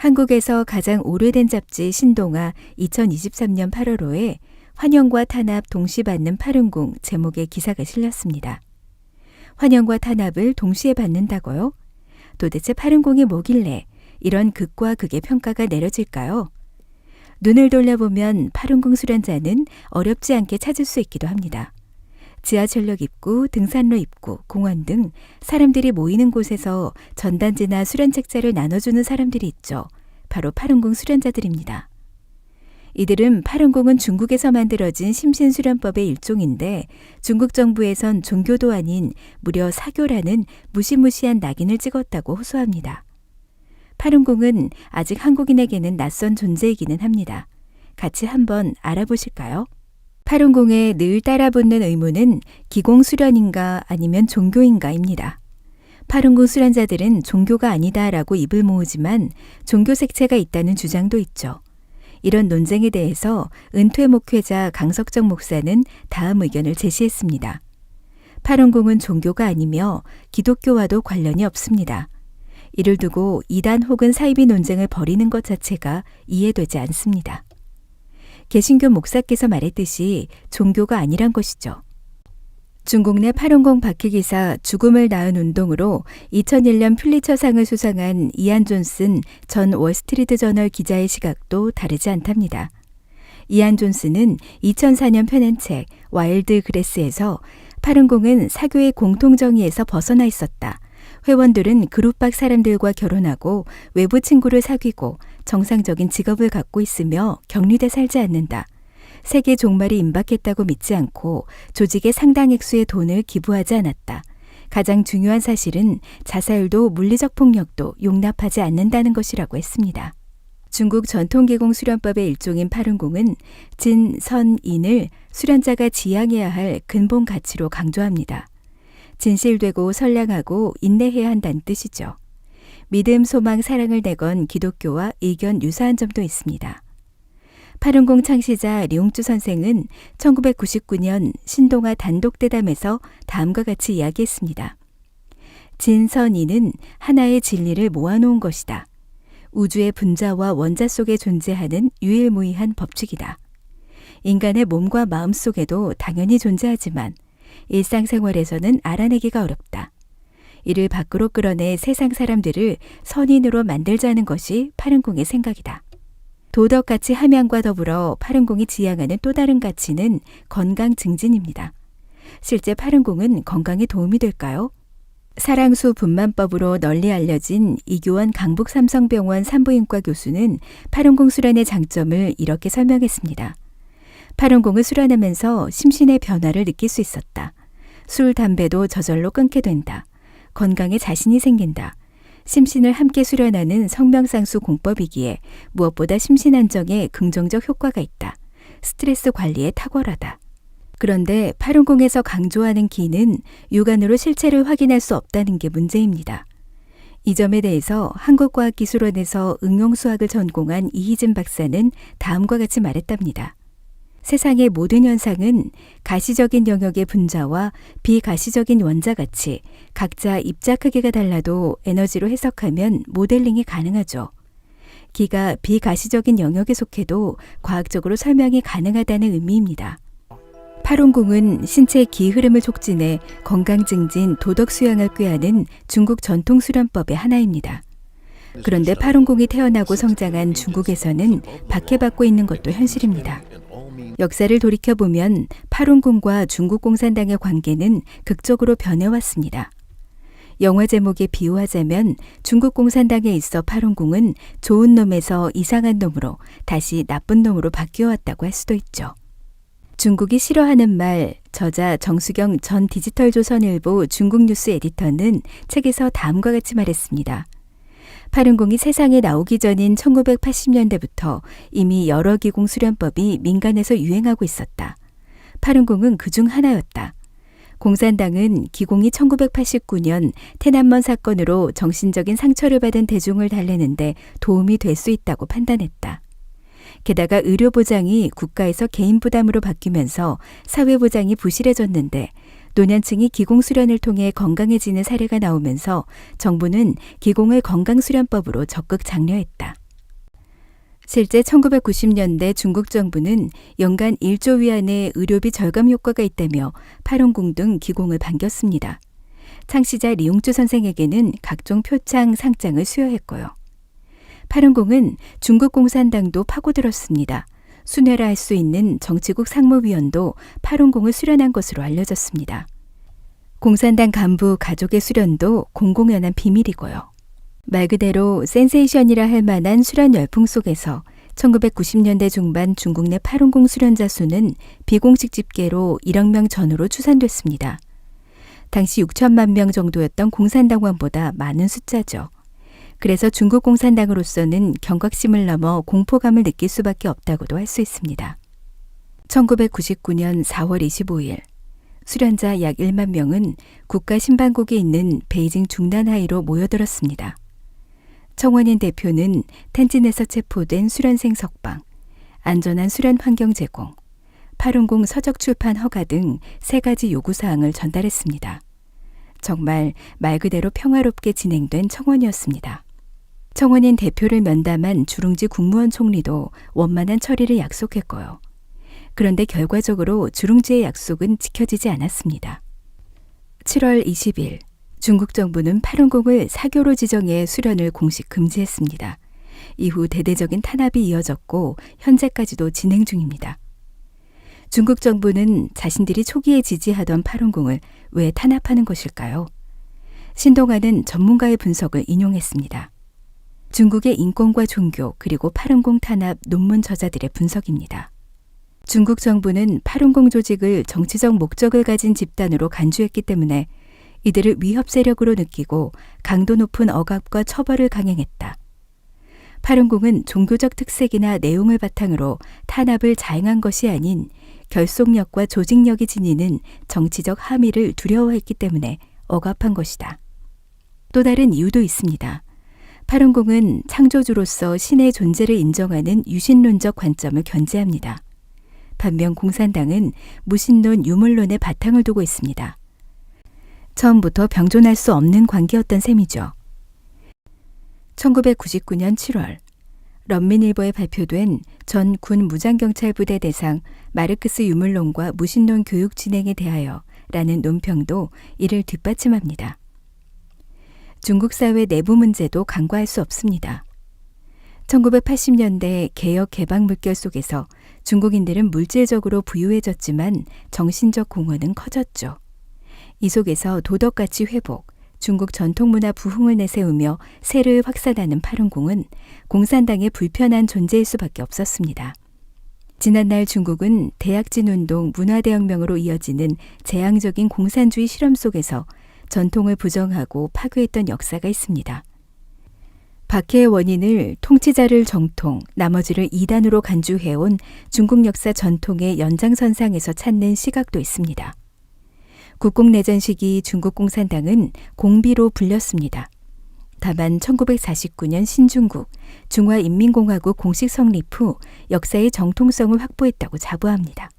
한국에서 가장 오래된 잡지 신동아 2023년 8월호에 환영과 탄압 동시 받는 파룬궁 제목의 기사가 실렸습니다. 환영과 탄압을 동시에 받는다고요? 도대체 파룬궁이 뭐길래 이런 극과 극의 평가가 내려질까요? 눈을 돌려보면 파룬궁 수련자는 어렵지 않게 찾을 수 있기도 합니다. 지하철역 입구, 등산로 입구, 공원 등 사람들이 모이는 곳에서 전단지나 수련책자를 나눠주는 사람들이 있죠. 바로 파룬궁 수련자들입니다. 이들은 파룬궁은 중국에서 만들어진 심신수련법의 일종인데 중국 정부에선 종교도 아닌 무려 사교라는 무시무시한 낙인을 찍었다고 호소합니다. 파룬궁은 아직 한국인에게는 낯선 존재이기는 합니다. 같이 한번 알아보실까요? 파룬궁에 늘 따라붙는 의문은 기공수련인가 아니면 종교인가입니다. 파룬궁 수련자들은 종교가 아니다라고 입을 모으지만 종교 색채가 있다는 주장도 있죠. 이런 논쟁에 대해서 은퇴 목회자 강석정 목사는 다음 의견을 제시했습니다. 파룬궁은 종교가 아니며 기독교와도 관련이 없습니다. 이를 두고 이단 혹은 사이비 논쟁을 벌이는 것 자체가 이해되지 않습니다. 개신교 목사께서 말했듯이 종교가 아니란 것이죠. 중국 내 파룬궁 박해기사 죽음을 낳은 운동으로 2001년 퓰리처상을 수상한 이안 존슨 전 월스트리트 저널 기자의 시각도 다르지 않답니다. 이안 존슨은 2004년 펴낸 책 와일드 그레스에서 파룬궁은 사교의 공통정의에서 벗어나 있었다. 회원들은 그룹박 사람들과 결혼하고 외부 친구를 사귀고 정상적인 직업을 갖고 있으며 격리돼 살지 않는다. 세계 종말이 임박했다고 믿지 않고 조직에 상당 액수의 돈을 기부하지 않았다. 가장 중요한 사실은 자살도 물리적 폭력도 용납하지 않는다는 것이라고 했습니다. 중국 전통기공 수련법의 일종인 파룬궁은 진, 선, 인을 수련자가 지향해야 할 근본 가치로 강조합니다. 진실되고 선량하고 인내해야 한다는 뜻이죠. 믿음, 소망, 사랑을 내건 기독교와 의견 유사한 점도 있습니다. 파룬궁 창시자 리홍주 선생은 1999년 신동아 단독 대담에서 다음과 같이 이야기했습니다. 진선이는 하나의 진리를 모아놓은 것이다. 우주의 분자와 원자 속에 존재하는 유일무이한 법칙이다. 인간의 몸과 마음 속에도 당연히 존재하지만 일상생활에서는 알아내기가 어렵다. 이를 밖으로 끌어내 세상 사람들을 선인으로 만들자는 것이 파룬궁의 생각이다. 도덕가치 함양과 더불어 파룬궁이 지향하는 또 다른 가치는 건강 증진입니다. 실제 파룬궁은 건강에 도움이 될까요? 사랑수 분만법으로 널리 알려진 이교원 강북삼성병원 산부인과 교수는 파룬궁 수련의 장점을 이렇게 설명했습니다. 파룬궁을 수련하면서 심신의 변화를 느낄 수 있었다. 술, 담배도 저절로 끊게 된다. 건강에 자신이 생긴다. 심신을 함께 수련하는 성명상수 공법이기에 무엇보다 심신 안정에 긍정적 효과가 있다. 스트레스 관리에 탁월하다. 그런데 파룬궁에서 강조하는 기는 육안으로 실체를 확인할 수 없다는 게 문제입니다. 이 점에 대해서 한국과학기술원에서 응용수학을 전공한 이희진 박사는 다음과 같이 말했답니다. 세상의 모든 현상은 가시적인 영역의 분자와 비가시적인 원자같이 각자 입자 크기가 달라도 에너지로 해석하면 모델링이 가능하죠. 기가 비가시적인 영역에 속해도 과학적으로 설명이 가능하다는 의미입니다. 파룬궁은 신체의 기 흐름을 촉진해 건강 증진, 도덕 수양을 꾀하는 중국 전통 수련법의 하나입니다. 그런데 파룬궁이 태어나고 성장한 중국에서는 박해받고 있는 것도 현실입니다. 역사를 돌이켜보면 파룬궁과 중국 공산당의 관계는 극적으로 변해왔습니다. 영화 제목에 비유하자면 중국 공산당에 있어 파룬궁은 좋은 놈에서 이상한 놈으로 다시 나쁜 놈으로 바뀌어왔다고 할 수도 있죠. 중국이 싫어하는 말, 저자 정수경 전 디지털조선일보 중국뉴스 에디터는 책에서 다음과 같이 말했습니다. 파룬궁이 세상에 나오기 전인 1980년대부터 이미 여러 기공 수련법이 민간에서 유행하고 있었다. 파룬궁은 그중 하나였다. 공산당은 기공이 1989년天安門 사건으로 정신적인 상처를 받은 대중을 달래는데 도움이 될 수 있다고 판단했다. 게다가 의료보장이 국가에서 개인 부담으로 바뀌면서 사회보장이 부실해졌는데 노년층이 기공수련을 통해 건강해지는 사례가 나오면서 정부는 기공을 건강수련법으로 적극 장려했다. 실제 1990년대 중국 정부는 연간 1조 위안의 의료비 절감 효과가 있다며 파룬궁 등 기공을 반겼습니다. 창시자 리용주 선생에게는 각종 표창, 상장을 수여했고요. 파룬궁은 중국 공산당도 파고들었습니다. 순회라 할 수 있는 정치국 상무위원도 파룬궁을 수련한 것으로 알려졌습니다. 공산당 간부 가족의 수련도 공공연한 비밀이고요. 말 그대로 센세이션이라 할 만한 수련 열풍 속에서 1990년대 중반 중국 내 파룬궁 수련자 수는 비공식 집계로 1억 명 전후로 추산됐습니다. 당시 6천만 명 정도였던 공산당원보다 많은 숫자죠. 그래서 중국 공산당으로서는 경각심을 넘어 공포감을 느낄 수밖에 없다고도 할 수 있습니다. 1999년 4월 25일 수련자 약 1만 명은 국가신방국에 있는 베이징 중난하이로 모여들었습니다. 청원인 대표는 텐진에서 체포된 수련생 석방, 안전한 수련 환경 제공, 파룬궁 서적 출판 허가 등 3가지 요구사항을 전달했습니다. 정말 말 그대로 평화롭게 진행된 청원이었습니다. 청원인 대표를 면담한 주룽지 국무원 총리도 원만한 처리를 약속했고요. 그런데 결과적으로 주룽지의 약속은 지켜지지 않았습니다. 7월 20일 중국 정부는 파룬궁을 사교로 지정해 수련을 공식 금지했습니다. 이후 대대적인 탄압이 이어졌고 현재까지도 진행 중입니다. 중국 정부는 자신들이 초기에 지지하던 파룬궁을 왜 탄압하는 것일까요? 신동아는 전문가의 분석을 인용했습니다. 중국의 인권과 종교 그리고 파룬궁 탄압 논문 저자들의 분석입니다. 중국 정부는 파룬궁 조직을 정치적 목적을 가진 집단으로 간주했기 때문에 이들을 위협 세력으로 느끼고 강도 높은 억압과 처벌을 강행했다. 파룬궁은 종교적 특색이나 내용을 바탕으로 탄압을 자행한 것이 아닌 결속력과 조직력이 지니는 정치적 함의를 두려워했기 때문에 억압한 것이다. 또 다른 이유도 있습니다. 파룬궁은 창조주로서 신의 존재를 인정하는 유신론적 관점을 견지합니다. 반면 공산당은 무신론 유물론의 바탕을 두고 있습니다. 처음부터 병존할 수 없는 관계였던 셈이죠. 1999년 7월 런민일보에 발표된 전 군 무장경찰부대 대상 마르크스 유물론과 무신론 교육 진행에 대하여 라는 논평도 이를 뒷받침합니다. 중국 사회 내부 문제도 간과할 수 없습니다. 1980년대 개혁 개방 물결 속에서 중국인들은 물질적으로 부유해졌지만 정신적 공허는 커졌죠. 이 속에서 도덕가치 회복, 중국 전통문화 부흥을 내세우며 세를 확산하는 파룬궁은 공산당의 불편한 존재일 수밖에 없었습니다. 지난날 중국은 대약진운동 문화대혁명으로 이어지는 재앙적인 공산주의 실험 속에서 전통을 부정하고 파괴했던 역사가 있습니다. 박해의 원인을 통치자를 정통, 나머지를 이단으로 간주해온 중국 역사 전통의 연장선상에서 찾는 시각도 있습니다. 국공내전 시기 중국 공산당은 공비로 불렸습니다. 다만 1949년 신중국, 중화인민공화국 공식 성립 후 역사의 정통성을 확보했다고 자부합니다.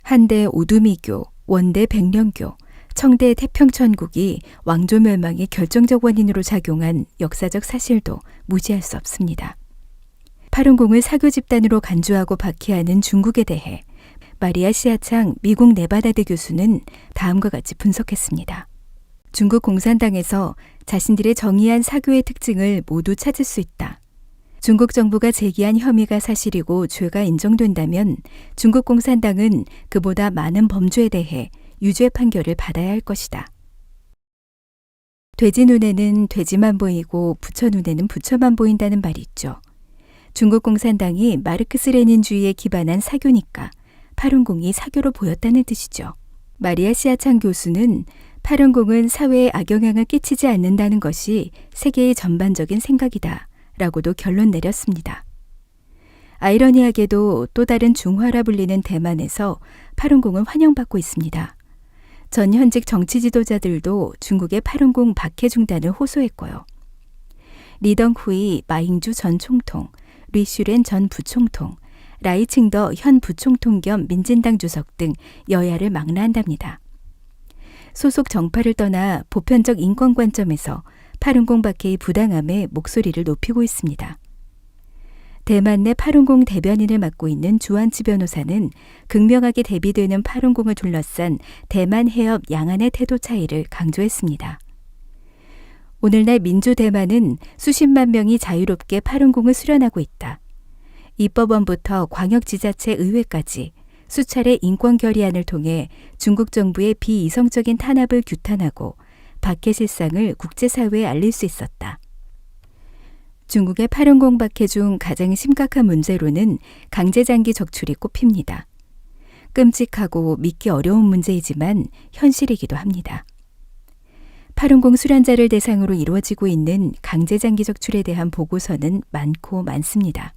한대 오두미교, 원대 백령교, 청대 태평천국이 왕조 멸망의 결정적 원인으로 작용한 역사적 사실도 무시할 수 없습니다. 파룬궁을 사교 집단으로 간주하고 박해하는 중국에 대해 마리아 시아창 미국 네바다대 교수는 다음과 같이 분석했습니다. 중국 공산당에서 자신들의 정의한 사교의 특징을 모두 찾을 수 있다. 중국 정부가 제기한 혐의가 사실이고 죄가 인정된다면 중국 공산당은 그보다 많은 범죄에 대해 유죄 판결을 받아야 할 것이다. 돼지 눈에는 돼지만 보이고 부처 눈에는 부처만 보인다는 말이 있죠. 중국 공산당이 마르크스 레닌주의에 기반한 사교니까 파룬궁이 사교로 보였다는 뜻이죠. 마리아 시아창 교수는 파룬궁은 사회에 악영향을 끼치지 않는다는 것이 세계의 전반적인 생각이다 라고도 결론 내렸습니다. 아이러니하게도 또 다른 중화라 불리는 대만에서 파룬궁을 환영받고 있습니다. 전 현직 정치 지도자들도 중국의 파룬궁 박해 중단을 호소했고요. 리덩후이 마잉주 전 총통, 리슈렌 전 부총통, 라이칭더 현 부총통 겸 민진당 주석 등 여야를 망라한답니다. 소속 정파를 떠나 보편적 인권 관점에서 파룬궁 박해의 부당함에 목소리를 높이고 있습니다. 대만 내 파룬공 대변인을 맡고 있는 주한치 변호사는 극명하게 대비되는 파룬공을 둘러싼 대만 해협 양안의 태도 차이를 강조했습니다. 오늘날 민주 대만은 수십만 명이 자유롭게 파룬공을 수련하고 있다. 입법원부터 광역지자체 의회까지 수차례 인권 결의안을 통해 중국 정부의 비이성적인 탄압을 규탄하고 박해 실상을 국제사회에 알릴 수 있었다. 중국의 파룬공 박해 중 가장 심각한 문제로는 강제장기 적출이 꼽힙니다. 끔찍하고 믿기 어려운 문제이지만 현실이기도 합니다. 파룬공 수련자를 대상으로 이루어지고 있는 강제장기 적출에 대한 보고서는 많고 많습니다.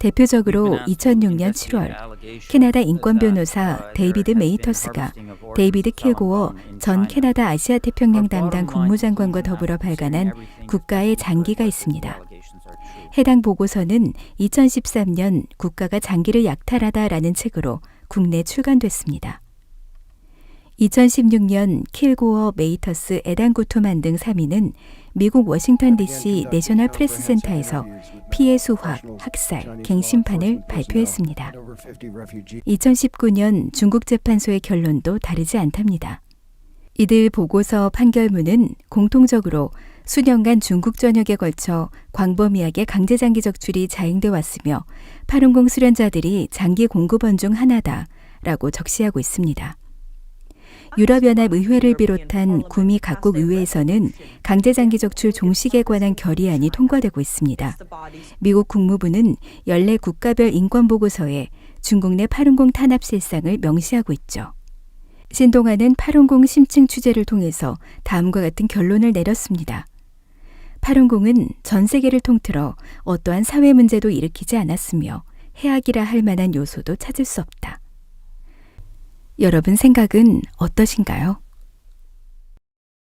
대표적으로 2006년 7월 캐나다 인권 변호사 데이비드 메이터스가 데이비드 킬고어 전 캐나다 아시아태평양 담당 국무장관과 더불어 발간한 국가의 장기가 있습니다. 해당 보고서는 2013년 국가가 장기를 약탈하다라는 책으로 국내 출간됐습니다. 2016년 킬고어, 메이터스, 에단구토만 등 3인은 미국 워싱턴 DC 내셔널 프레스 센터에서 피해 수확, 학살, 갱신판을 발표했습니다. 2019년 중국 재판소의 결론도 다르지 않답니다. 이들 보고서 판결문은 공통적으로 수년간 중국 전역에 걸쳐 광범위하게 강제장기 적출이 자행돼 왔으며 파룬공 수련자들이 장기 공급원 중 하나다라고 적시하고 있습니다. 유럽연합 의회를 비롯한 구미 각국 의회에서는 강제장기 적출 종식에 관한 결의안이 통과되고 있습니다. 미국 국무부는 연례 국가별 인권보고서에 중국 내 파룬공 탄압 실상을 명시하고 있죠. 신동아는 파룬공 심층 취재를 통해서 다음과 같은 결론을 내렸습니다. 파룬공은 전 세계를 통틀어 어떠한 사회 문제도 일으키지 않았으며 해악이라 할 만한 요소도 찾을 수 없다. 여러분 생각은 어떠신가요?